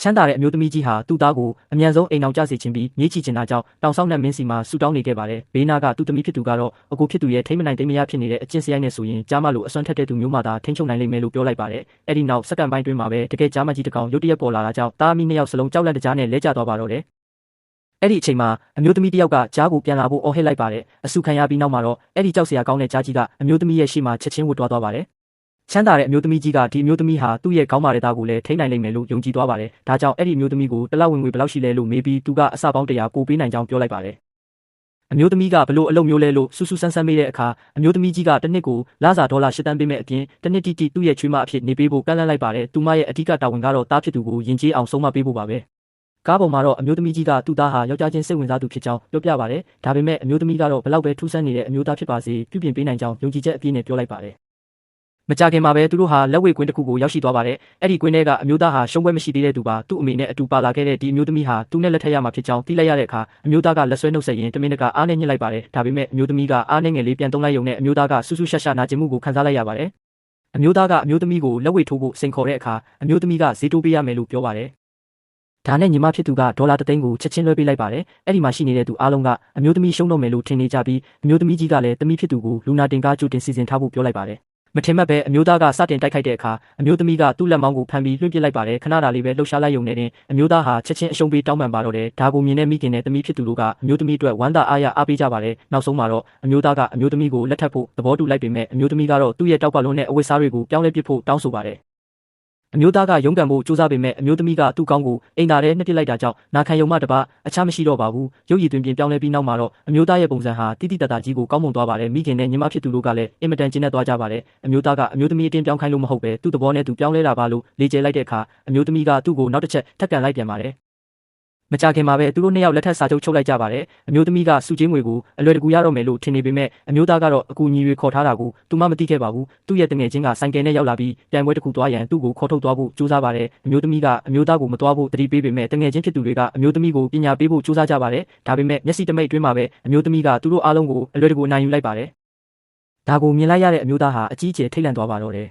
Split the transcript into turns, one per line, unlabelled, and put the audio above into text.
ချမ်းသာတဲ့အမျိုးသမီးကြီးဟာသူ့သားကိုအမြန်ဆုံးအိမ်အောင်ကျစေခြင်းပြီးမြေးချီချင်တာကြောင့်တောင်ဆောက်နှက်မင်းစီမှာဆူတောင်းနေခဲ့ပါတယ်။ဘေးနားကသူ့သမီးဖြစ်သူကတော့အကိုဖြစ်သူရဲ့ထိမ့်မနိုင်သိမရဖြစ်နေတဲ့အကျင့်စရိုက်နဲ့ဆိုရင်ကြားမလို့အစွမ်းထက်တဲ့သူမျိုးမှသာထိန်းချုပ်နိုင်လိမ့်မယ်လို့ပြောလိုက်ပါတယ်။အဲ့ဒီနောက်စက္ကန့်ပိုင်းတွင်းမှာပဲတကယ်ကြားမကြီးတစ်ကောင်ရုတ်တရက်ပေါ်လာတာကြောင့်သားအမိနှစ်ယောက်စလုံးကြောက်လန့်တကြားနဲ့လဲကျသွားပါတော့တယ်။အဲ့ဒီအချိန်မှာအမျိုးသမီးတစ်ယောက်ကကြားကိုပြန်လာဖို့အော်ဟစ်လိုက်ပါတယ်။အဆူခံရပြီးနောက်မှာတော့အဲ့ဒီကြောက်စရာကောင်းတဲ့ကြားကြီးကအမျိုးသမီးရဲ့ရှေ့မှာချက်ချင်းဝတ်သွားပါတယ်။ချမ်းသာတဲ့အမျိုးသမီးကြီးကဒီအမျိုးသမီးဟာသူ့ရဲ့ခေါင်းမာတဲ့သားကိုလည်းထိနိုင်လိမ့်မယ်လို့ယုံကြည်သွားပါတယ်။ဒါကြောင့်အဲ့ဒီအမျိုးသမီးကိုတလဝင်ငွေဘယ်လောက်ရှိလဲလို့မေးပြီးသူကအစပေါင်း100ပို့ပေးနိုင်ကြောင်းပြောလိုက်ပါတယ်။အမျိုးသမီးကဘလို့အလုပ်မျိုးလဲလို့စူးစူးဆန်းဆန်းမေးတဲ့အခါအမျိုးသမီးကြီးကတစ်နှစ်ကိုလစာဒေါ်လာ8တန်းပေးမဲ့အပြင်တစ်နှစ်တိတိသူ့ရဲ့ချွေးမအဖြစ်နေပေးဖို့ကန့်လန့်လိုက်ပါတယ်။သူမရဲ့အဓိကတာဝန်ကတော့သားဖြစ်သူကိုယဉ်ကျေးအောင်ဆုံးမပေးဖို့ပါပဲ။ကားပေါ်မှာတော့အမျိုးသမီးကြီးကသူ့သားဟာယောက်ျားချင်းစိတ်ဝင်စားသူဖြစ်ကြောင်းပြောပြပါတယ်။ဒါပေမဲ့အမျိုးသမီးကတော့ဘလောက်ပဲထူးဆန်းနေတဲ့အမျိုးသားဖြစ်ပါစေပြုပြင်ပေးနိုင်ကြောင်းယုံကြည်ချက်အပြည့်နဲ့ပြောလိုက်ပါတယ်။မကြခင်မှာပဲသူတို့ဟာလက်ဝဲကွင်းတစ်ခုကိုရောက်ရှိသွားပါတယ်။အဲ့ဒီကွင်းထဲကအမျိုးသားဟာရှုံးပွဲမရှိသေးတဲ့သူပါသူ့အမေနဲ့အတူပါလာခဲ့တဲ့ဒီအမျိုးသမီးဟာသူနဲ့လက်ထပ်ရမှာဖြစ်ကြောင်းသိလိုက်ရတဲ့အခါအမျိုးသားကလက်ဆွဲနှုတ်ဆက်ရင်တမင်တကာအားနဲ့ညှစ်လိုက်ပါတယ်။ဒါပေမဲ့အမျိုးသမီးကအားနဲ့ငယ်လေးပြန်သုံးလိုက်ရုံနဲ့အမျိုးသားကဆူဆူရှက်ရှက်နာကျင်မှုကိုခံစားလိုက်ရပါတယ်။အမျိုးသားကအမျိုးသမီးကိုလက်ဝဲထိုးဖို့စိန်ခေါ်တဲ့အခါအမျိုးသမီးကဈေးတိုးပေးရမယ်လို့ပြောပါတယ်။ဒါနဲ့ညီမဖြစ်သူကဒေါ်လာ3သိန်းကိုချက်ချင်းလွှဲပေးလိုက်ပါတယ်။အဲ့ဒီမှာရှိနေတဲ့သူအားလုံးကအမျိုးသမီးရှုံးတော့မယ်လို့ထင်နေကြပြီးအမျိုးသမီးကြီးကလည်းသမီးဖြစ်သူကိုလူနာတင်ကားကြိုတင်စီစဉ်ထားဖို့ပြောလိုက်ပါတယ်။မထင်မှတ်ပဲအမျိုးသားကစတင်တိုက်ခိုက်တဲ့အခါအမျိုးသမီးကသူ့လက်မောင်းကိုဖမ်းပြီးလွှင့်ပစ်လိုက်ပါတယ်ခဏတာလေးပဲလှုပ်ရှားလိုက်ရုံနဲ့တင်အမျိုးသားဟာချက်ချင်းအရှုံးပေးတောင်းပန်ပါတော့တယ်ဒါကိုမြင်တဲ့မိခင်နဲ့သမီးဖြစ်သူတို့ကအမျိုးသမီးအတွက်ဝမ်းသာအားရအားပေးကြပါတယ်နောက်ဆုံးမှာတော့အမျိုးသားကအမျိုးသမီးကိုလက်ထပ်ဖို့သဘောတူလိုက်ပေမဲ့အမျိုးသမီးကတော့သူ့ရဲ့တောက်ပလွန်းနဲ့အဝတ်စားတွေကိုပြောင်းလဲပစ်ဖို့တောင်းဆိုပါတယ်အမျိုးသားကရုန်းကန်ဖို့ကြိုးစားပေမဲ့အမျိုးသမီးကသူ့ကောင်းကိုအိမ်သာထဲနှစ်ပစ်လိုက်တာကြောင့်နာခံယုံမှတပါအခြားမရှိတော့ပါဘူးရုပ်ရည်သွင်းပြင်ပြောင်းလဲပြီးနောက်မှာတော့အမျိုးသားရဲ့ပုံစံဟာတိတိတတ်တာကြီးကိုကောင်းမွန်သွားပါတယ်မိခင်နဲ့ညီမဖြစ်သူတို့ကလည်းအင်မတန်ကျဉ်းသွားကြပါတယ်အမျိုးသားကအမျိုးသမီးအတင်းပြောင်းခိုင်းလို့မဟုတ်ပဲသူ့သဘောနဲ့သူပြောင်းလဲတာပါလို့လေ့ကျက်လိုက်တဲ့အခါအမျိုးသမီးကသူ့ကိုနောက်တစ်ချက်ထပ်ကန်လိုက်ပြန်ပါတယ်မကြခင်မှာပဲသူတို့နှစ်ယောက်လက်ထပ်စာချုပ်ချုပ်လိုက်ကြပါတယ်အမျိုးသမီးကစုချင်းငွေကိုအလွယ်တကူရတော့မယ်လို့ထင်နေပေမဲ့အမျိုးသားကတော့အကူအညီတွေခေါ်ထားတာကိုသူမှမသိခဲ့ပါဘူးသူ့ရဲ့တငယ်ချင်းကဆိုင်ကယ်နဲ့ရောက်လာပြီးပြိုင်ပွဲတစ်ခုသွားရန်သူ့ကိုခေါ်ထုတ်သွားဖို့ကြိုးစားပါတယ်အမျိုးသမီးကအမျိုးသားကိုမသွားဖို့တတိပေးပေမဲ့တငယ်ချင်းဖြစ်သူတွေကအမျိုးသမီးကိုပညာပေးဖို့ကြိုးစားကြပါတယ်ဒါပေမဲ့မျက်စိတမိတ်အတွင်းမှာပဲအမျိုးသမီးကသူတို့အားလုံးကိုအလွယ်တကူအနိုင်ယူလိုက်ပါတယ်ဒါကိုမြင်လိုက်ရတဲ့အမျိုးသားဟာအကြီးအကျယ်ထိတ်လန့်သွားပါတော့တယ်